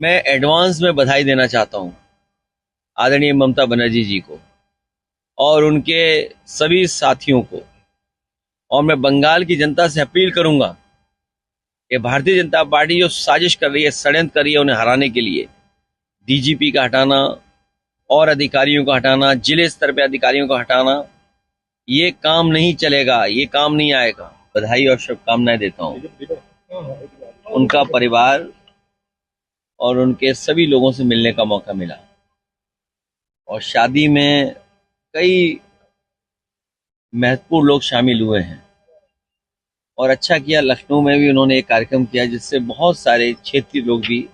मैं एडवांस में बधाई देना चाहता हूं आदरणीय ममता बनर्जी जी को और उनके सभी साथियों को। और मैं बंगाल की जनता से अपील करूंगा कि भारतीय जनता पार्टी जो साजिश कर रही है, षड्यंत्र कर रही है उन्हें हराने के लिए, डीजीपी का हटाना और अधिकारियों का हटाना, जिले स्तर पे अधिकारियों का हटाना, ये काम नहीं चलेगा, ये काम नहीं आएगा। बधाई और शुभकामनाएं देता हूं। उनका परिवार और उनके सभी लोगों से मिलने का मौका मिला और शादी में कई महत्वपूर्ण लोग शामिल हुए हैं और अच्छा किया, लखनऊ में भी उन्होंने एक कार्यक्रम किया जिससे बहुत सारे क्षेत्रीय लोग भी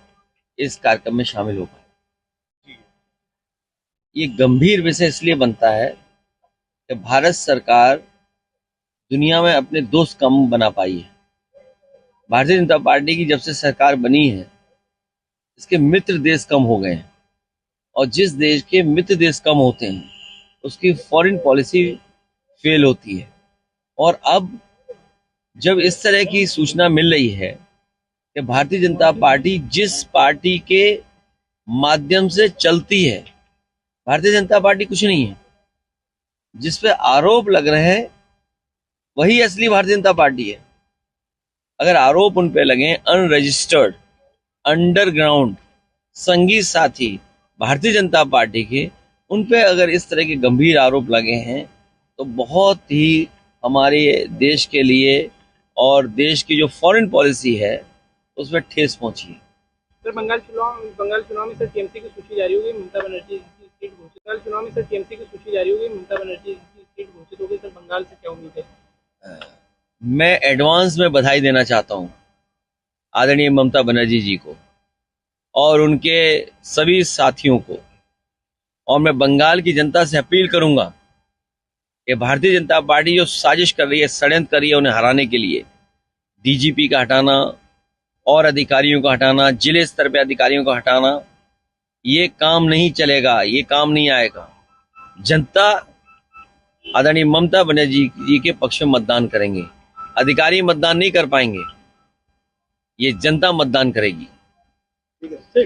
इस कार्यक्रम में शामिल हो पाए। ये गंभीर विषय इसलिए बनता है कि भारत सरकार दुनिया में अपने दोस्त कम बना पाई है। भारतीय जनता पार्टी की जब से सरकार बनी है, इसके मित्र देश कम हो गए हैं और जिस देश के मित्र देश कम होते हैं उसकी फॉरेन पॉलिसी फेल होती है। और अब जब इस तरह की सूचना मिल रही है कि भारतीय जनता पार्टी जिस पार्टी के माध्यम से चलती है, भारतीय जनता पार्टी कुछ नहीं है, जिस पे आरोप लग रहे हैं वही असली भारतीय जनता पार्टी है। अगर आरोप उन पे लगे अनरजिस्टर्ड, अंडरग्राउंड संगी साथी भारतीय जनता पार्टी के, उन पे अगर इस तरह के गंभीर आरोप लगे हैं तो बहुत ही हमारे देश के लिए और देश की जो फॉरेन पॉलिसी है उसमें ठेस पहुंची है। सर, बंगाल चुनाव में सर टीएमसी की सूची जारी हो गई, ममता बनर्जी की सीट घोषित। बंगाल चुनाव में सर टीएमसी की सूची जारी हो गई, ममता बनर्जी की सीट घोषित हो गई। सर, बंगाल से क्या उम्मीद है? मैं एडवांस में बधाई देना चाहता हूं आदरणीय ममता बनर्जी जी को और उनके सभी साथियों को। और मैं बंगाल की जनता से अपील करूंगा कि भारतीय जनता पार्टी जो साजिश कर रही है, षड्यंत्र कर रही है उन्हें हराने के लिए, डीजीपी का हटाना और अधिकारियों का हटाना, जिले स्तर पे अधिकारियों का हटाना, ये काम नहीं चलेगा, ये काम नहीं आएगा। जनता आदरणीय ममता बनर्जी जी के पक्ष में मतदान करेंगे। अधिकारी मतदान नहीं कर पाएंगे, ये जनता मतदान करेगी। ठीक है।